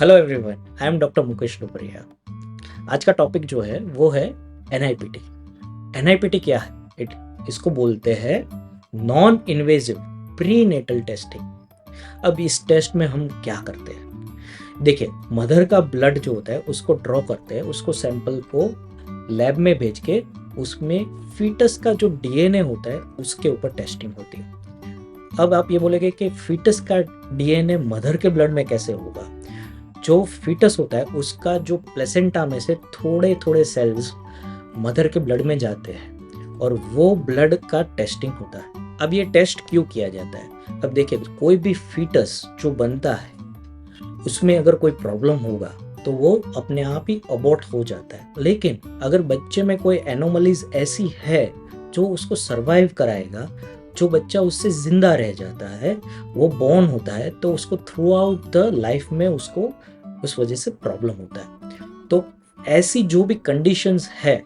Hello everyone, I am doctor Mukesh Doperia. आज का topic जो है वो है एनआईपीटी। एनआईपीटी क्या है? इसको बोलते हैं non invasive prenatal testing. अब इस टेस्ट में हम क्या करते हैं? देखिए, मदर का ब्लड जो होता है उसको ड्रॉ करते हैं, उसको सैंपल को लैब में भेज के उसमें फीटस का जो डीएनए होता है उसके ऊपर टेस्टिंग होती है। अब आप ये बोलेंगे कि फीटस का डीएनए मदर के ब्लड में कैसे होगा? जो फीटस होता है उसका जो प्लेसेंटा में से थोड़े थोड़े सेल्स मदर के ब्लड में जाते हैं और वो ब्लड का टेस्टिंग होता है। अब ये टेस्ट क्यों किया जाता है? अब देखिए, कोई भी फीटस जो बनता है उसमें अगर कोई प्रॉब्लम होगा तो वो अपने आप ही अबॉर्ट हो जाता है। लेकिन अगर बच्चे में कोई एनोमलीज ऐसी है जो उसको सरवाइव कराएगा, जो बच्चा उससे जिंदा रह जाता है, वो बॉर्न होता है, तो उसको थ्रू आउट द लाइफ में उसको उस वजह से प्रॉब्लम होता है। तो ऐसी जो भी कंडीशंस है,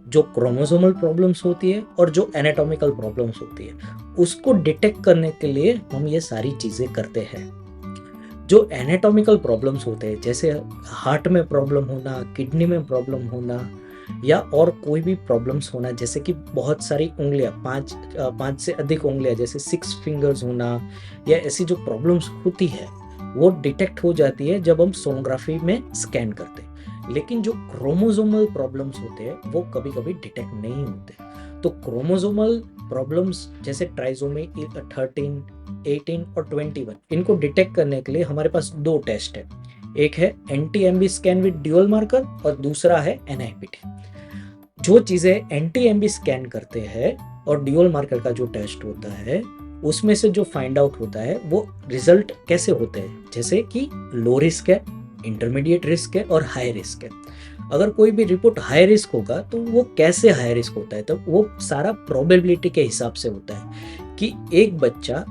जो क्रोमोसोमल प्रॉब्लम्स होती है और जो एनाटॉमिकल प्रॉब्लम्स होती है, उसको डिटेक्ट करने के लिए हम ये सारी चीजें करते हैं। जो एनाटॉमिकल प्रॉब्लम्स होते हैं, जैसे हार्ट में प्रॉब्लम होना, किडनी में प्रॉब्लम होना, या और कोई भी प्रॉब्लम्स होना, जैसे कि बहुत सारी उंगलियां, पांच से अधिक उंगलियां, जैसे 6 फिंगर्स होना, या ऐसी जो प्रॉब्लम्स होती है वो डिटेक्ट हो जाती है जब हम सोनोग्राफी में स्कैन करते हैं। लेकिन जो क्रोमोसोमल प्रॉब्लम्स होते हैं वो कभी कभी डिटेक्ट नहीं होते। तो क्रोमोसोमल प्रॉब्लम्स जैसे ट्राइसोमी 13, 18 और 21, इनको डिटेक्ट करने के लिए हमारे पास 2 टेस्ट है। एक है एनटीएमबी स्कैन विद ड्यूअल मार्कर और दूसरा है एनआईपीटी। जो चीजें एनटीएमबी स्कैन करते हैं और ड्यूअल मार्कर का जो टेस्ट होता है, उसमें से जो फाइंड आउट होता है वो रिजल्ट कैसे होते हैं, जैसे कि लो रिस्क है, इंटरमीडिएट रिस्क है और हाई रिस्क है। अगर कोई भी रिपोर्ट हाई रिस्क होगा तो वो कैसे हाई रिस्क होता है? तो वो सारा प्रोबेबिलिटी के हिसाब से होता है कि एक बच्चा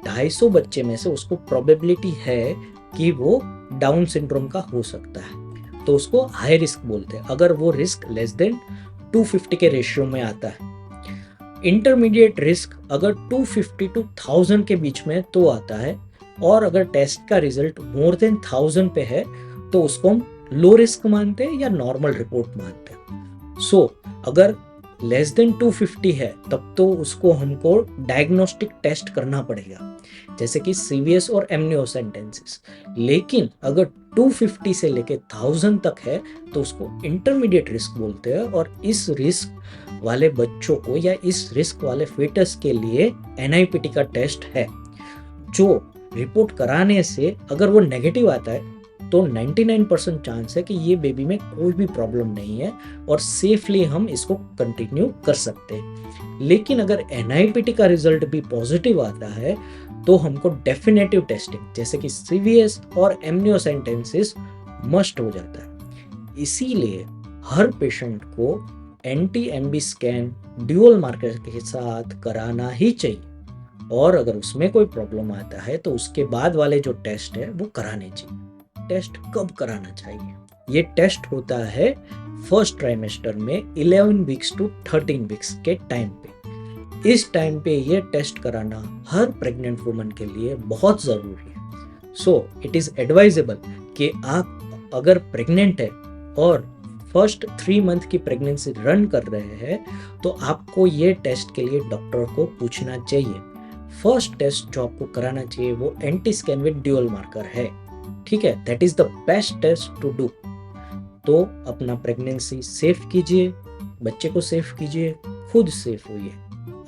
250 बच्चे में से उसको प्रोबेबिलिटी है कि वो डाउन सिंड्रोम का हो सकता है, तो उसको हाई रिस्क बोलते हैं। अगर वो रिस्क लेस देन 250 के रेशियो में आता है। इंटरमीडिएट रिस्क अगर 250 to 1000 के बीच में तो आता है, और अगर टेस्ट का रिजल्ट मोर देन 1000 पे है तो उसको हम लो रिस्क मानते हैं या नॉर्मल रिपोर्ट मानते हैं। सो अगर लेस देन 250 है तब तो उसको हमको डायग्नोस्टिक टेस्ट करना पड़ेगा, जैसे कि सीवीएस और एमनियोसेंटेंसिस। लेकिन अगर 250 से लेके 1000 तक है तो उसको इंटरमीडिएट रिस्क बोलते हैं, और इस रिस्क वाले बच्चों को या इस रिस्क वाले फेटस के लिए एनआईपीटी का टेस्ट है, जो रिपोर्ट कराने से अगर वो नेगेटिव आता है तो 99% चांस है कि ये बेबी में कोई भी प्रॉब्लम नहीं है और सेफली हम इसको कंटिन्यू कर सकते हैं। लेकिन अगर एनआईपीटी का रिजल्ट भी पॉजिटिव आता है तो हमको डेफिनेटिव टेस्टिंग जैसे कि सीवीएस और एमनियोसेंटेंसिस मस्ट हो जाता है। इसीलिए हर पेशेंट को एनटीएमबी स्कैन ड्यूअल मार्कर के साथ कराना ही चाहिए, और अगर उसमें कोई प्रॉब्लम आता है तो उसके बाद वाले जो टेस्ट है वो कराने चाहिए। टेस्ट कब कराना चाहिए? ये टेस्ट होता है फर्स्ट ट्राइमेस्टर में 11 वीक्स टू 13 वीक्स के टाइम पे। इस टाइम पे ये टेस्ट कराना हर प्रेग्नेंट वुमन के लिए बहुत जरूरी है। सो इट इज एडवाइजेबल कि आप अगर प्रेग्नेंट है और फर्स्ट 3 मंथ की प्रेगनेंसी रन कर रहे हैं तो आपको ये टेस्ट के लिए डॉक्टर को पूछना चाहिए। फर्स्ट टेस्ट जो आपको कराना चाहिए वो NT scan with dual marker है, ठीक है? That is the best test to do. तो अपना प्रेगनेंसी सेफ कीजिए, बच्चे को सेफ कीजिए, खुद सेफ होइए।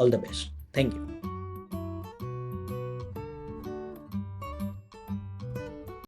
All the best. Thank you.